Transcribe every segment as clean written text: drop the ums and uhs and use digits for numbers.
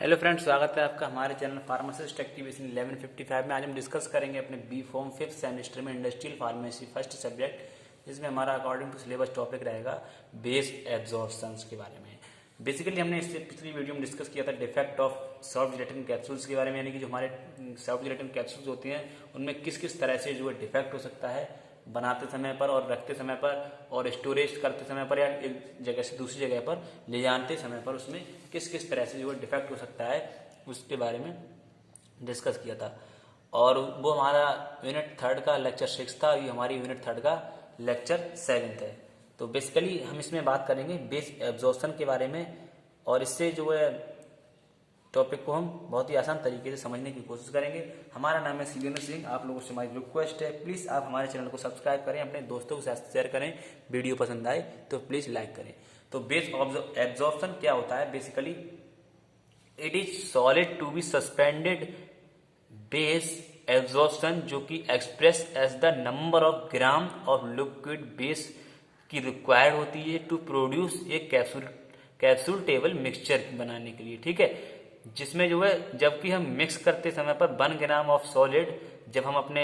Hello friends, स्वागत है आपका हमारे चैनल फार्मासिस्ट एक्टिवेशन 1155 में। आज हम डिस्कस करेंगे अपने बी फॉर्म 5th सेमेस्टर में इंडस्ट्रियल फार्मेसी फर्स्ट सब्जेक्ट, जिसमें हमारा अकॉर्डिंग टू सिलेबस टॉपिक रहेगा बेस एब्जॉर्प्शंस के बारे में। बेसिकली हमने इससे पिछली वीडियो में डिस्कस किया था defect of soft gelatin capsules के बारे में, यानी कि जो हमारे सॉफ्ट जिलेटिन कैप्सूल्स होती हैं उनमें किस किस तरह से जो है डिफेक्ट हो सकता है बनाते समय पर और रखते समय पर और स्टोरेज करते समय पर या एक जगह से दूसरी जगह पर ले जाते समय पर उसमें किस किस तरह से जो है डिफेक्ट हो सकता है उसके बारे में डिस्कस किया था। और वो हमारा यूनिट 3 का लेक्चर 6 था, ये हमारी यूनिट 3 का लेक्चर 7 है। तो बेसिकली हम इसमें बात करेंगे बेस एब्जॉर्प्शन के बारे में, और इससे जो है टॉपिक को हम बहुत ही आसान तरीके से समझने की कोशिश करेंगे। हमारा नाम है शिवेंद्र सिंह। आप लोगों से हमारी रिक्वेस्ट है, प्लीज़ आप हमारे चैनल को सब्सक्राइब करें, अपने दोस्तों के साथ शेयर करें, वीडियो पसंद आए तो प्लीज़ लाइक करें। तो बेस एब्जॉर्प्शन क्या होता है? Basically it is solid to be suspended base absorption, जो कि express as the number of gram of liquid base की रिक्वायर्ड होती है to produce a capsule table mixture बनाने के लिए। ठीक है, जिसमें जो है जबकि हम मिक्स करते समय पर 1 ग्राम ऑफ सॉलिड, जब हम अपने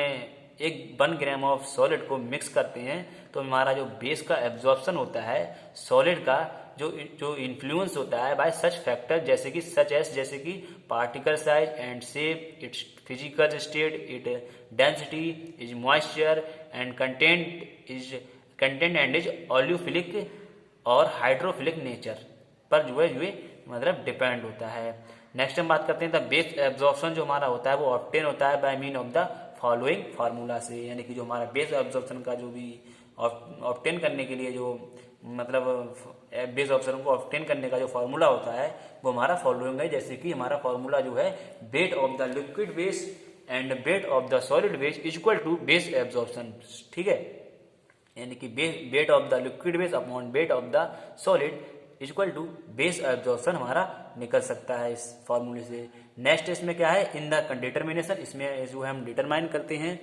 1 ग्राम ऑफ सॉलिड को मिक्स करते हैं तो हमारा जो बेस का एब्जॉर्प्शन होता है सॉलिड का, जो इन्फ्लुएंस होता है बाय सच फैक्टर जैसे कि particle size and shape, its physical state, it density, is moisture and content and is oleophilic और हाइड्रोफिलिक नेचर पर जो है मतलब डिपेंड होता है। नेक्स्ट हम बात करते हैं द बेस एब्जॉर्प्शन जो हमारा होता है वो ऑब्टेन होता है by mean of the following formula से, यानी कि जो हमारा बेस एब्जॉर्प्शन का जो भी ऑब्टेन करने के लिए जो मतलब बेस एब्जॉर्प्शन को ऑब्टेन करने का जो फार्मूला होता है वो हमारा फॉलोइंग है। जैसे कि हमारा फार्मूला जो है weight of the liquid base and weight of the solid base equal to base absorption. ठीक है, यानी कि weight of the liquid base upon weight of the solid equal to base absorption हमारा निकल सकता है इस फॉर्मूले से। नेक्स्ट इसमें क्या है, इन द डिटर्मिनेशन, इसमें जो है हम डिटरमाइन करते हैं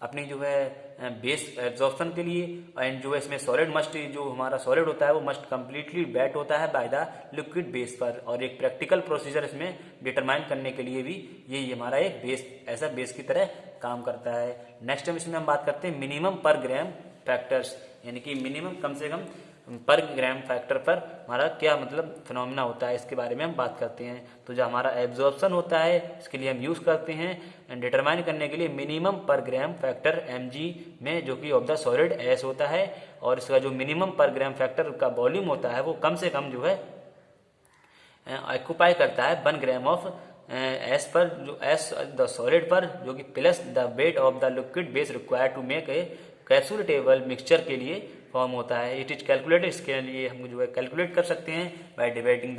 अपनी जो है बेस एब्जॉर्प्शन के लिए, एंड जो है इसमें सॉलिड मस्ट, जो हमारा सॉलिड होता है वो मस्ट कंप्लीटली वेट होता है बाय द लिक्विड बेस पर, और एक प्रैक्टिकल प्रोसीजर इसमें डिटरमाइन करने के लिए भी ये हमारा एक बेस ऐसा बेस की तरह काम करता है। नेक्स्ट इसमें हम बात करते हैं मिनिमम पर ग्राम फैक्टर्स, यानी कि मिनिमम कम से कम पर ग्राम फैक्टर पर हमारा क्या मतलब फिनोमिना होता है, इसके बारे में हम बात करते हैं। तो जो हमारा एब्जॉर्प्शन होता है इसके लिए हम यूज करते हैं डिटरमाइन करने के लिए मिनिमम पर ग्राम फैक्टर mg में, जो कि ऑफ द सॉलिड s होता है, और इसका जो मिनिमम पर ग्राम फैक्टर का वॉल्यूम होता है वो कम से कम जो है ऑक्यूपाई करता है 1 ग्राम ऑफ एस पर, जो एस द सॉलिड पर, जो कि plus the weight of the liquid base required to make a capsule table mixture के लिए फॉर्म होता है। इट इज कैलकुलेटेड, इसके लिए हम जो है कैलकुलेट कर सकते हैं by dividing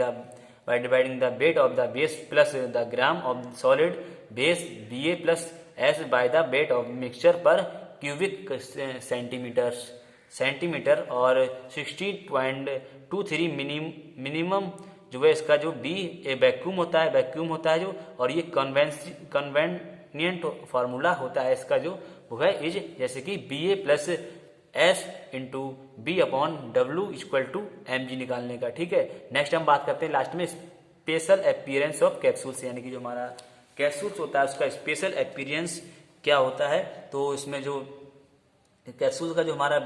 the weight of the base plus the gram of solid base Ba plus S by the weight of mixture पर क्यूबिक सेंटीमीटर और 60.23 मिनिमम जो है इसका जो बी ए वैक्यूम होता है जो, और ये कन्वेनियंट फार्मूला होता है इसका जो वो है इज, जैसे कि Ba plus S into B upon W equal to mg निकालने का। ठीक है, नेक्स्ट हम बात करते हैं लास्ट में स्पेशल अपीयरेंस ऑफ कैप्सूल्स, यानी कि जो हमारा कैप्सूल्स होता है उसका स्पेशल अपीयरेंस क्या होता है। तो इसमें जो कैप्सूल का जो हमारा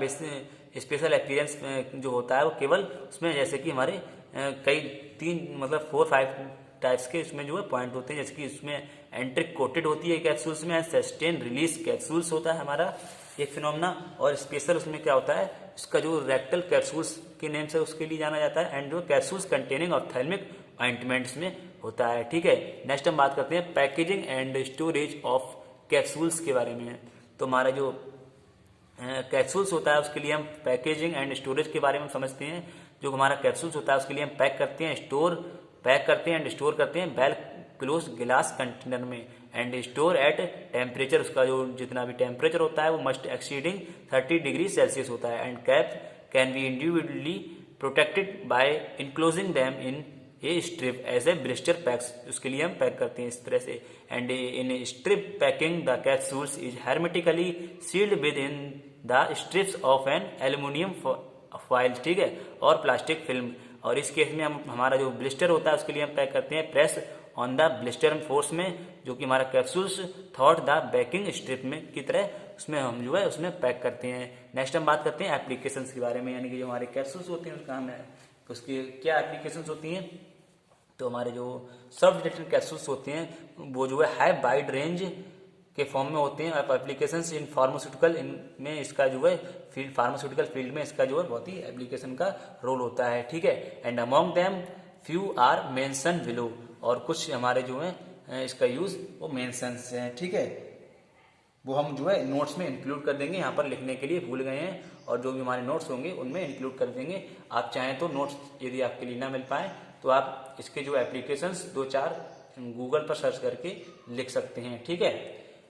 स्पेशल अपीयरेंस जो होता है वो केवल उसमें जैसे कि हमारे कई 4-5 टाइप्स के इसमें जो है पॉइंट होते हैं, जैसे कि इसमें एंट्रिक कोटेड होती है कैप्सूल्स में, सस्टेन रिलीज कैप्सूल्स होता है हमारा एक फिनोमिना, और स्पेशल उसमें क्या होता है इसका जो रेक्टल कैप्सूल्स के नेम से उसके लिए जाना जाता है, एंड जो कैप्सूल्स कंटेनिंग ऑप्थेल्मिक ऑइंटमेंट्स में होता है। ठीक है, नेक्स्ट हम बात करते हैं packaging and storage of capsules के बारे में। तो हमारा जो कैप्सूल्स होता है उसके लिए हम पैकेजिंग एंड स्टोरेज के बारे में समझते हैं। जो हमारा कैप्सूल्स होता है उसके लिए हम पैक करते हैं एंड स्टोर करते हैं वेल क्लोज गिलास कंटेनर में, एंड स्टोर एट टेम्परेचर, उसका जो जितना भी टेम्परेचर होता है वो मस्ट एक्सीडिंग 30 डिग्री सेल्सियस होता है, and cap can be individually protected by enclosing them in a strip as a blister packs, उसके लिए हम पैक करते हैं इस तरह से, and in strip packing the capsules is hermetically sealed within the strips of an aluminium foil, ठीक है, और प्लास्टिक फिल्म। और इस केस में हम हमारा जो ब्लिस्टर होता है उसके लिए हम पैक करते हैं press on the blister force में, जो कि हमारा capsules thought the baking strip में की तरह उसमें हम जो है उसमें पैक करते हैं। नेक्स्ट हम बात करते हैं एप्लीकेशंस के बारे में, यानी कि जो हमारे कैप्सूल्स होते हैं उसका हम उसकी क्या एप्लीकेशंस होती हैं। तो हमारे जो सब डिटेक्टेड कैप्सूल्स होते हैं वो जो है हाई वाइड रेंज के फॉर्म में होते हैं। अब एप्लीकेशंस इन फार्मास्यूटिकल में इसका जो है फील्ड फार्मास्यूटिकल फील्ड में इसका जो है बहुत ही एप्लीकेशन का रोल होता है, ठीक है। And among them few are mention below, और कुछ हमारे जो है इसका यूज वो मेंशंस हैं, ठीक है। वो हम जो है नोट्स में इंक्लूड कर देंगे, यहाँ पर लिखने के लिए भूल गए हैं, और जो भी हमारे नोट्स होंगे उनमें इंक्लूड कर देंगे। आप चाहें तो नोट्स यदि आपके लिए ना मिल पाए तो आप इसके जो एप्लीकेशंस 2-4 गूगल पर सर्च करके लिख सकते हैं, ठीक है।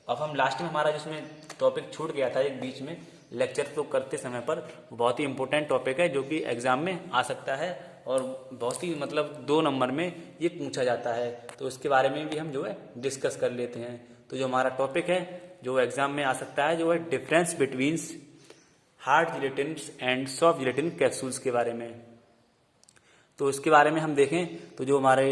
अब हम लास्ट में हमारा जिसमें टॉपिक छूट गया था एक बीच में लेक्चर तो करते समय पर, बहुत ही इंपॉर्टेंट टॉपिक है जो कि एग्जाम में आ सकता है और बहुत ही मतलब 2 नंबर में ये पूछा जाता है, तो उसके बारे में भी हम जो है डिस्कस कर लेते हैं। तो जो हमारा टॉपिक है जो एग्जाम में आ सकता है जो है difference between hard gelatin and soft gelatin capsules के बारे में। तो इसके बारे में हम देखें तो जो हमारे